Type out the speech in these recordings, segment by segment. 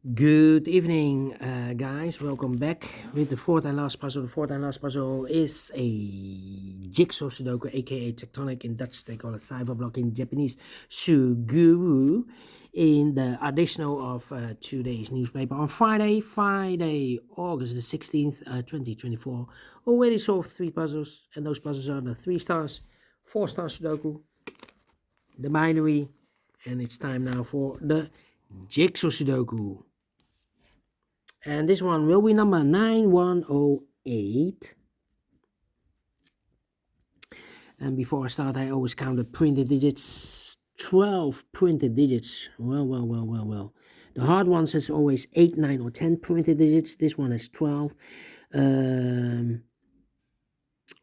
Good evening, guys. Welcome back with the fourth and last puzzle. The fourth and last puzzle is a Jigsaw Sudoku, a.k.a. Tectonic in Dutch. They call it cyber block in Japanese. Suguru in the additional of today's newspaper on Friday, August the 16th, 2024. Already solved 3 puzzles, and those puzzles are the 3 stars, 4 star Sudoku, the binary, and it's time now for the Jigsaw Sudoku. And this one will be number 9108. And before I start, I always count the printed digits. 12 printed digits. Well. The hard ones is always 8, 9, or 10 printed digits. This one is 12.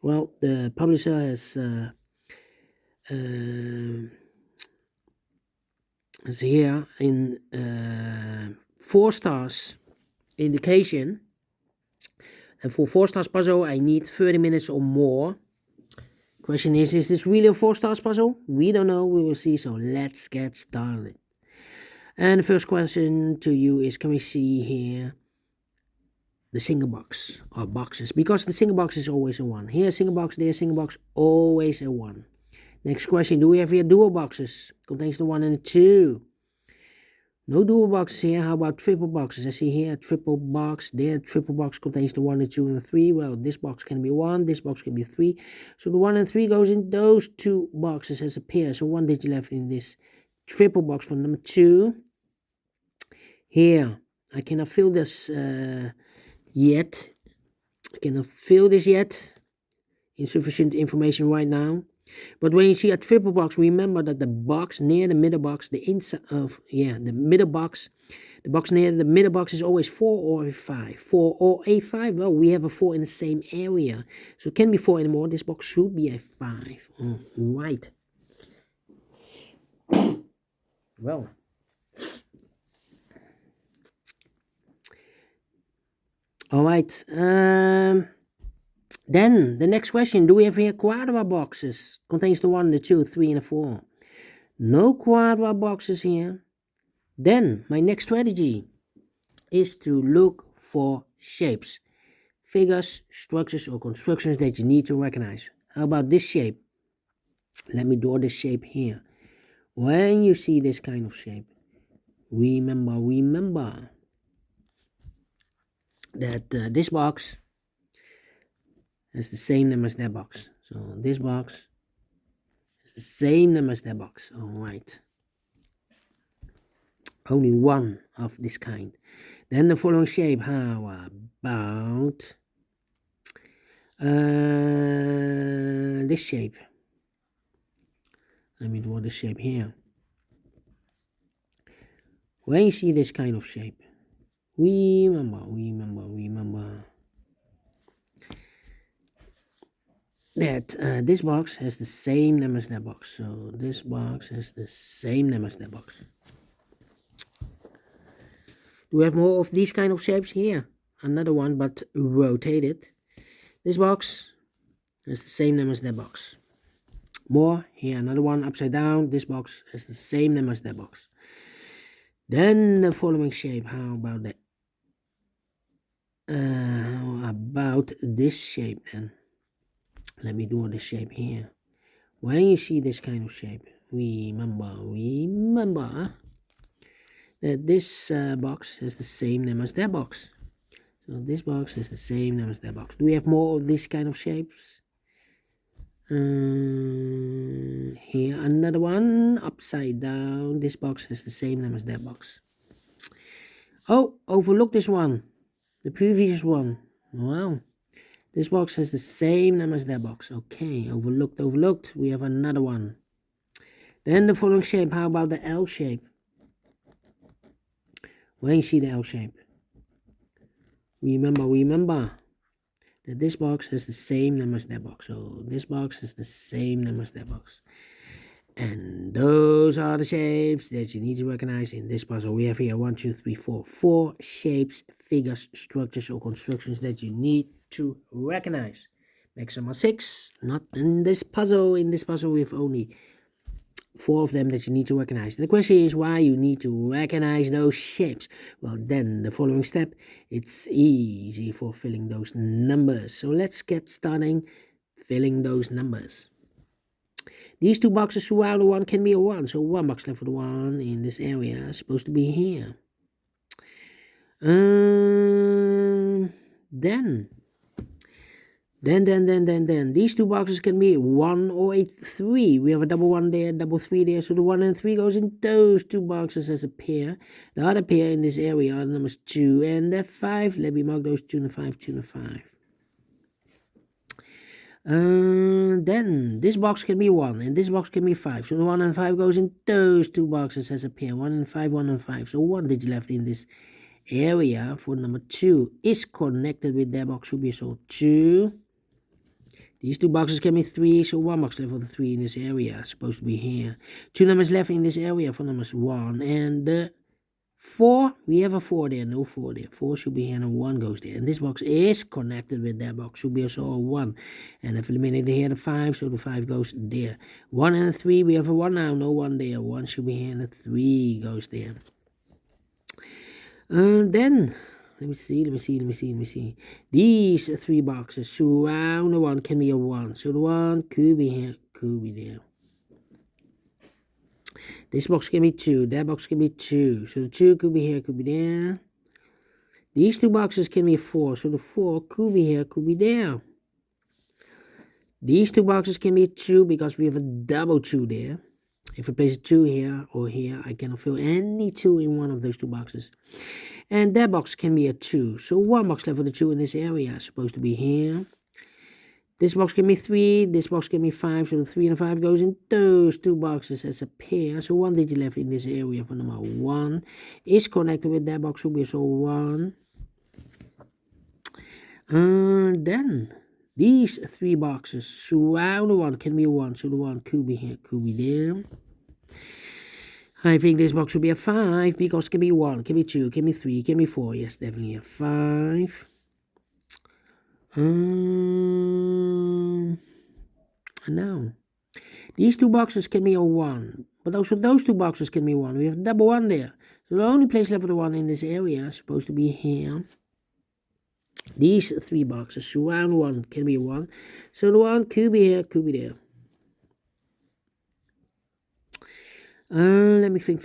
Well, the publisher has here in 4 stars indication, and for 4 stars puzzle I need 30 minutes or more. Question is this really a 4 stars puzzle? We don't know, we will see, so let's get started. And the first question to you is, can we see here the single box or boxes? Because the single box is always a 1. Here a single box, there a single box, always a 1. Next question, do we have here dual boxes? Contains the 1 and the 2. No dual boxes here. How about triple boxes? I see here a triple box. There, triple box contains the 1, the 2, and the 3. Well, this box can be 1, this box can be 3. So the 1 and 3 goes in those 2 boxes as a pair. So 1 digit left in this triple box for number 2. Here, I cannot fill this yet. I cannot fill this yet. Insufficient information right now. But when you see a triple box, remember that the box near the middle box, the inside of, the middle box, the box near the middle box is always 4 or a 5. 4 or a 5, well, we have a 4 in the same area. So it can't be 4 anymore. This box should be a 5. Right. Well. All right. Then, the next question, do we have here quadra boxes? Contains the 1, the 2, 3, and the 4. No quadra boxes here. Then, my next strategy is to look for shapes, figures, structures, or constructions that you need to recognize. How about this shape? Let me draw this shape here. When you see this kind of shape, remember that this box has the same number as that box. So this box has the same number as that box. All right. Only 1 of this kind. Then the following shape. How about this shape? Let me draw this shape here. When you see this kind of shape, remember that this box has the same number as that box. So this box has the same number as that box. Do we have more of these kind of shapes here? Another one, but rotated. This box has the same number as that box. More here, another one upside down. This box has the same number as that box. Then the following shape. How about that? How about this shape then? Let me draw this shape here. When you see this kind of shape, remember that this box has the same number as that box. So this box has the same number as that box. Do we have more of these kind of shapes? Here, another one upside down. This box has the same number as that box. Oh, overlook this one. The previous one. Wow. This box has the same number as that box. Okay, overlooked. We have another one. Then the following shape. How about the L shape? When you see the L shape, remember that this box has the same number as that box. So this box has the same number as that box. And those are the shapes that you need to recognize in this puzzle. We have here 1, 2, 3, 4. 4 shapes, figures, structures, or constructions that you need to recognize. Maximum 6. Not in this puzzle. In this puzzle we have only 4 of them that you need to recognize. And the question is why you need to recognize those shapes. Well, then the following step, it's easy for filling those numbers. So let's get starting filling those numbers. These 2 boxes throughout the 1 can be a 1. So 1 box left for the 1 in this area is supposed to be here. Then these 2 boxes can be 1 or a 3. We have a double 1 there, double 3 there. So the 1 and 3 goes in those 2 boxes as a pair. The other pair in this area are the numbers 2 and the 5. Let me mark those 2 and the 5, 2 and the 5. Then this box can be 1 and this box can be 5. So the 1 and 5 goes in those 2 boxes as a pair. 1 and 5, 1 and 5. So 1 digit left in this area for number 2 is connected with that box. Should be so 2. These 2 boxes can be 3, so 1 box left for the 3 in this area. Supposed to be here. 2 numbers left in this area for numbers 1. And the 4, we have a 4 there, no 4 there. 4 should be here and 1 goes there. And this box is connected with that box. Should be also a 1. And I've eliminated here the 5, so the 5 goes there. 1 and a 3, we have a 1 now, no 1 there. 1 should be here and the 3 goes there. Then... Let me see. These 3 boxes surround the 1 can be a 1. So the 1 could be here, could be there. This box can be 2. That box can be 2. So the 2 could be here, could be there. These 2 boxes can be 4. So the 4 could be here, could be there. These 2 boxes can be 2 because we have a double 2 there. If I place a 2 here or here, I cannot fill any 2 in one of those 2 boxes. And that box can be a 2. So 1 box left for the 2 in this area is supposed to be here. This box can be 3. This box can be 5. So the 3 and the 5 goes in those 2 boxes as a pair. So 1 digit left in this area for number 1 is connected with that box. Should be so 1. Then these 3 boxes surround the 1 can be a 1. So the 1 could be here, could be there. I think this box should be a 5 because it can be 1, can be 2, can be 3, can be 4. Yes, definitely a 5. And now, these 2 boxes can be a 1. But also those 2 boxes can be 1. We have double 1 there. So the only place left for the 1 in this area is supposed to be here. These 3 boxes surround 1 can be 1. So the 1 could be here, could be there. Let me think.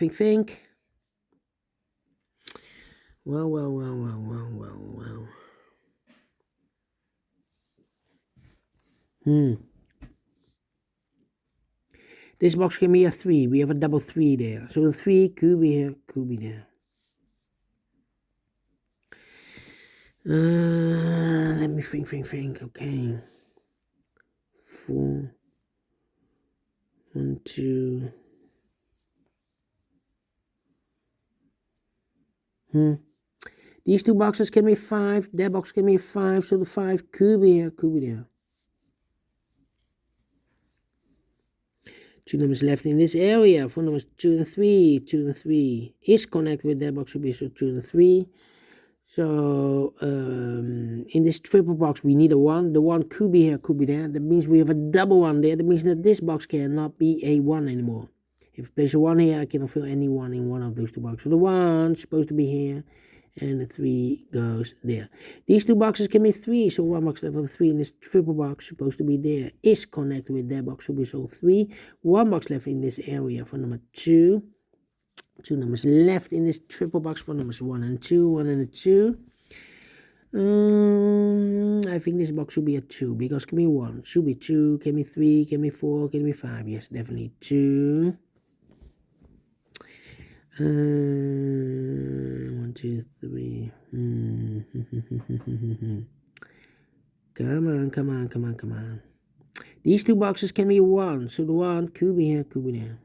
Well. This box can be a 3. We have a double 3 there. So the 3 could be here, could be there. Let me think. Okay. 4. 1, 2. These 2 boxes can be 5. That box can be 5. So the 5 could be here, could be there. 2 numbers left in this area for numbers 2 and 3. 2 and 3 is connected with that box. Should be so 2 and 3. So in this triple box we need a 1. The 1 could be here, could be there. That means we have a double 1 there. That means that this box cannot be a 1 anymore. If I place a 1 here, I cannot fill any 1 in one of those 2 boxes. So the 1's supposed to be here, and the 3 goes there. These 2 boxes can be 3, so 1 box left for the 3 in this triple box supposed to be there is connected with that box. Should be so 3. 1 box left in this area for number 2. 2 numbers left in this triple box for numbers 1 and 2. 1 and a 2. I think this box should be a 2 because it can be 1. Should be 2, can be 3, can be 4, can be 5. Yes, definitely 2. 1, 2, 3. Come on. These 2 boxes can be 1. So the 1 could be here, could be there.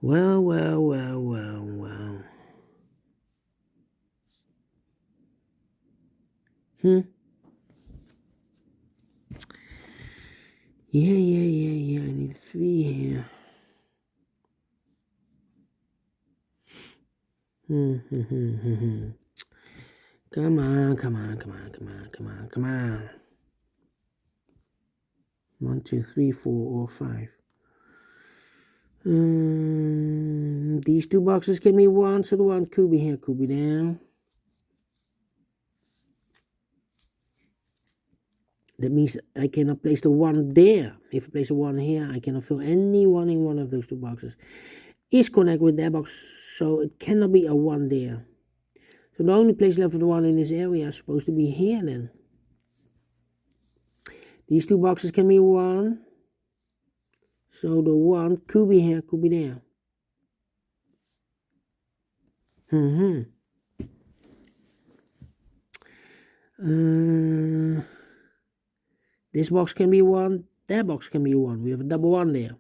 Well. Yeah. I need 3 here. Come on, come on, come on, come on, come on, come on. 1, 2, 3, 4, or 5. These two boxes can be 1, so the 1 could be here, could be there. That means I cannot place the 1 there. If I place the 1 here, I cannot fill any 1 in one of those two boxes. Is connected with that box, so it cannot be a 1 there. So the only place left for the 1 in this area is supposed to be here then. These two boxes can be 1. So the 1 could be here, could be there. This box can be 1, that box can be 1. We have a double 1 there.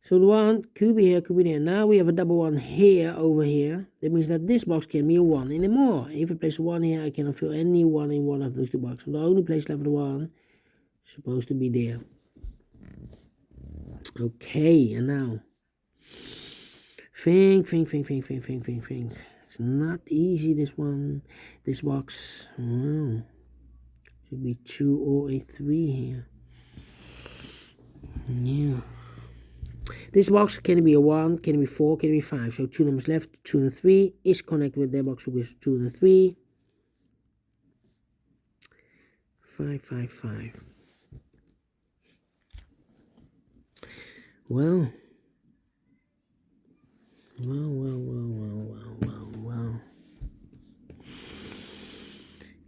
So the 1 could be here, could be there. Now we have a double 1 here, over here. That means that this box can be a 1 anymore. If I place a 1 here, I cannot fill any 1 in one of those two boxes. So the only place left for the 1 is supposed to be there. Okay, and now think. It's not easy, this one. This box. Oh. Should be 2 or a 3 here. Yeah. This box can be a 1, can be 4, can be 5. So 2 numbers left, 2 and 3 is connected with that box with 2 and 3. 5, 5, 5. Well.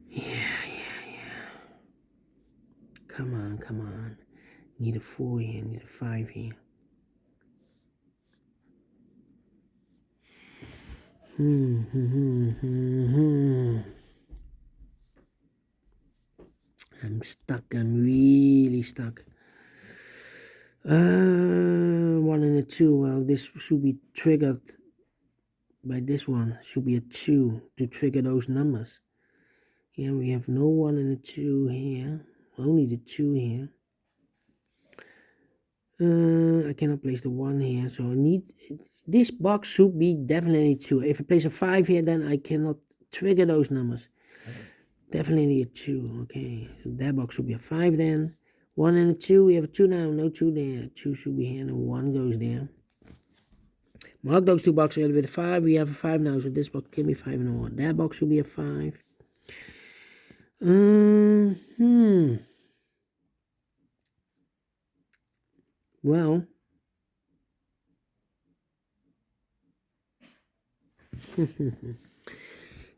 Yeah. Come on. Need a 4 here, need a 5 here. I'm stuck, I'm really stuck. 1 and a 2, well, this should be triggered by this one. Should be a 2 to trigger those numbers. Here we have no 1 and a 2 here, only the 2 here. I cannot place the 1 here, so I need, this box should be definitely 2. If I place a 5 here, then I cannot trigger those numbers. Definitely a 2, okay. So that box should be a 5 then. 1 and a 2, we have a 2 now, no 2 there. 2 should be here, and 1 goes there. Mark those two boxes with a 5, we have a 5 now, so this box can be 5 and a 1. That box should be a 5. Well.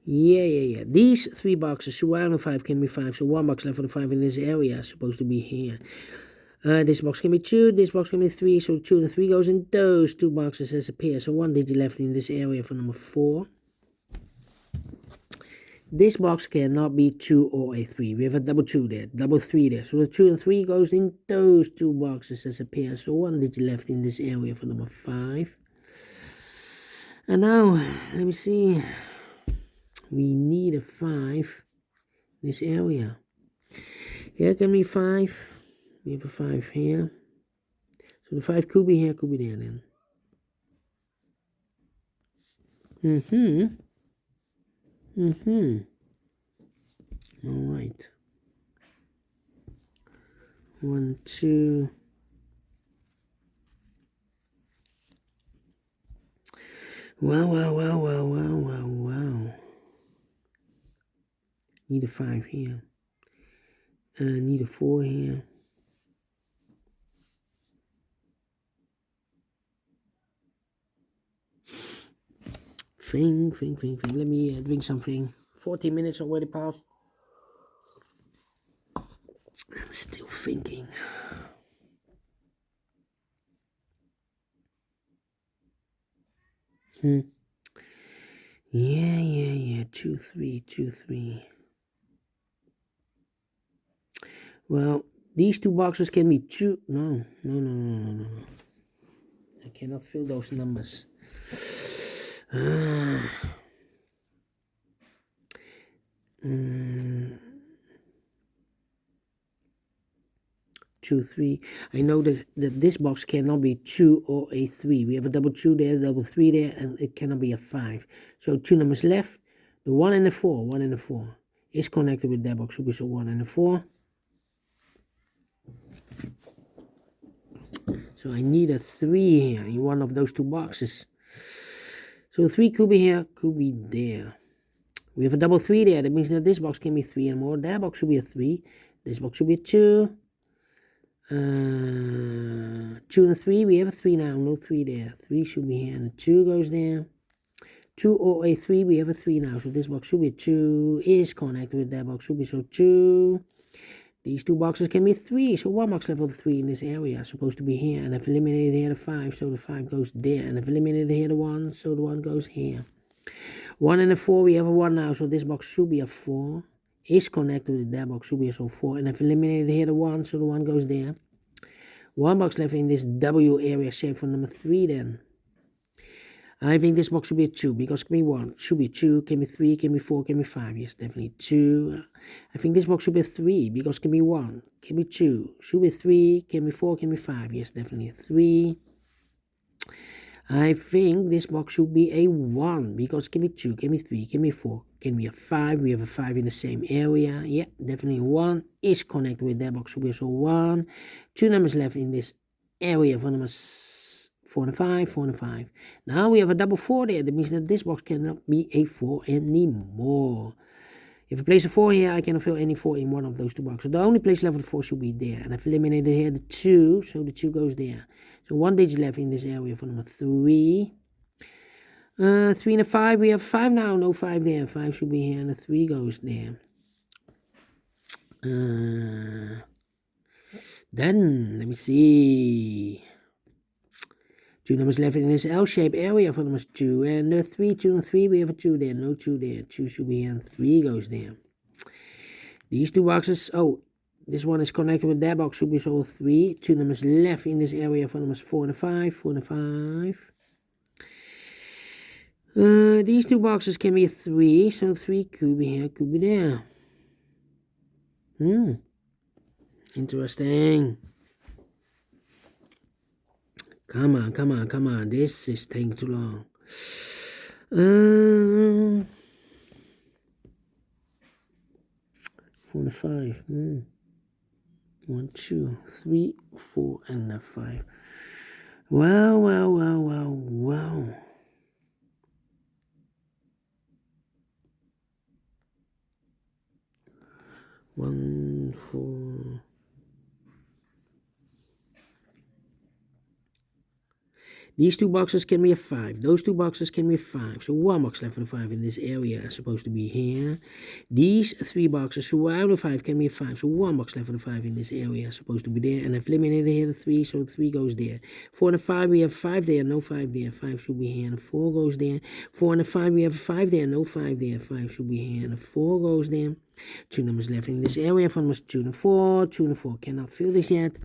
Yeah. These 3 boxes, surrounding 5 can be 5, so 1 box left for the 5 in this area is supposed to be here. This box can be 2, this box can be 3, so 2 and 3 goes in those 2 boxes as a pair. So 1 digit left in this area for number 4. This box cannot be 2 or a 3. We have a double 2 there, double 3 there. So the 2 and 3 goes in those 2 boxes as a pair. So 1 digit left in this area for number 5. And now, let me see. We need a 5 in this area. Here can be 5. We have a 5 here. So the 5 could be here, could be there then. All right. 1, 2. Wow. Need a 5 here. Need a 4 here. Think. Let me drink something. 14 minutes already passed. I'm still thinking. Yeah. 2, 3. Well, these 2 boxes can be 2. No. I cannot fill those numbers. 2, 3. I know that this box cannot be 2 or a 3. We have a double 2 there, double 3 there, and it cannot be a 5. So 2 numbers left. The 1 and the 4, 1 and the 4 is connected with that box, should be so 1 and the 4. So I need a 3 here in one of those two boxes. So 3 could be here, could be there. We have a double 3 there. That means that this box can be 3 and more. That box should be a 3. This box should be a 2. 2 and a 3. We have a 3 now. No 3 there. 3 should be here and a 2 goes there. 2 or a 3. We have a 3 now. So this box should be a 2. Is connected with that box. Should be so 2. These two boxes can be 3, so one box level 3 in this area is supposed to be here, and I've eliminated here the 5, so the 5 goes there, and I've eliminated here the 1, so the 1 goes here. 1 and a 4, we have a 1 now, so this box should be a 4, is connected with that box, should be a so 4, and I've eliminated here the 1, so the 1 goes there. 1 box left in this W area, shape for number 3 then. I think this box should be a 2, because can be 1, should be 2, can be 3, can be 4, can be 5, yes, definitely 2. I think this box should be a 3, because can be 1, can be 2, should be 3, can be 4, can be 5, yes, definitely 3. I think this box should be a 1, because it can be 2, can be 3, can be 4, can be a 5, we have a 5 in the same area, yeah, definitely 1 is connected with that box, should be also 1. 2 numbers left in this area for numbers 4 and 5, 4 and 5. Now we have a double 4 there. That means that this box cannot be a 4 anymore. If I place a 4 here, I cannot fill any 4 in one of those two boxes. The only place left for the 4 should be there. And I've eliminated here the 2, so the 2 goes there. So 1 digit left in this area for number 3. 3 and a 5, we have 5 now. No 5 there. 5 should be here, and the 3 goes there. Then, let me see. 2 numbers left in this L-shaped area for numbers 2 and 3. 2 and 3, we have a 2 there, no 2 there. 2 should be here and 3 goes there. These two boxes, oh, this one is connected with that box, should be so 3. 2 numbers left in this area for numbers 4 and 5. 4 and 5. These two boxes can be a 3, so 3 could be here, could be there. Interesting. Come on, come on, come on. This is taking too long. 4 and 5. 1, 2, 3, 4, and 5. Well. 1, 4. These two boxes can be a 5. Those two boxes can be a 5. So 1 box left for the 5 in this area is supposed to be here. These 3 boxes surround the 5 can be a 5. So 1 box left for the 5 in this area is supposed to be there. And I've eliminated here the 3, so the 3 goes there. 4 and a 5, we have 5 there, no 5 there. 5 should be here, and the 4 goes there. 4 and a 5, we have 5 there, no 5 there. 5 should be here, and the 4 goes there. 2 numbers left in this area for numbers 2 and 4. 2 and 4 cannot fill this yet.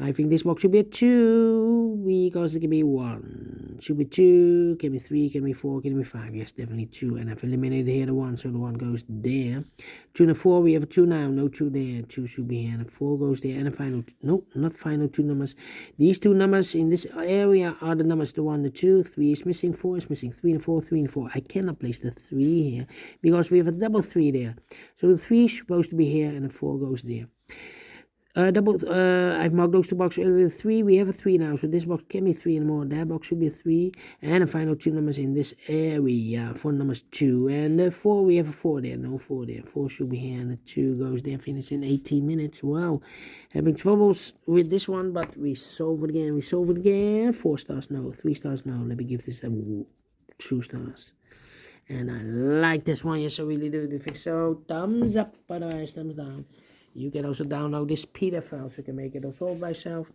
I think this box should be a 2, because it can be 1. Should be 2, can be 3, can be 4, can be 5. Yes, definitely 2. And I've eliminated here the 1, so the 1 goes there. 2 and 4, we have a 2 now, no 2 there. 2 should be here, and the 4 goes there. And the final, no, not final 2 numbers. These 2 numbers in this area are the numbers, the 1, the 2, 3 is missing, 4 is missing, 3 and 4, 3 and 4. I cannot place the 3 here, because we have a double 3 there. So the 3 is supposed to be here, and the 4 goes there. I've marked those two boxes with 3. We have a 3 now, so this box can be 3 and more. That box should be a 3, and the final 2 numbers in this area for numbers 2 and 4. We have a 4 there, no 4 there. 4 should be here, and the 2 goes there. Finish in 18 minutes. Wow, having troubles with this one, but we solve it again. 4 stars, no. 3 stars, no. Let me give this a 2 stars. And I like this one, yes, I really do. Do you think so? Thumbs up, otherwise thumbs down. You can also download this PDF file so you can make it all solve by yourself.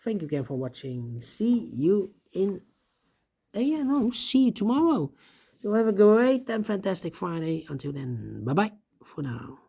Thank you again for watching. See you tomorrow. So have a great and fantastic Friday. Until then, bye-bye for now.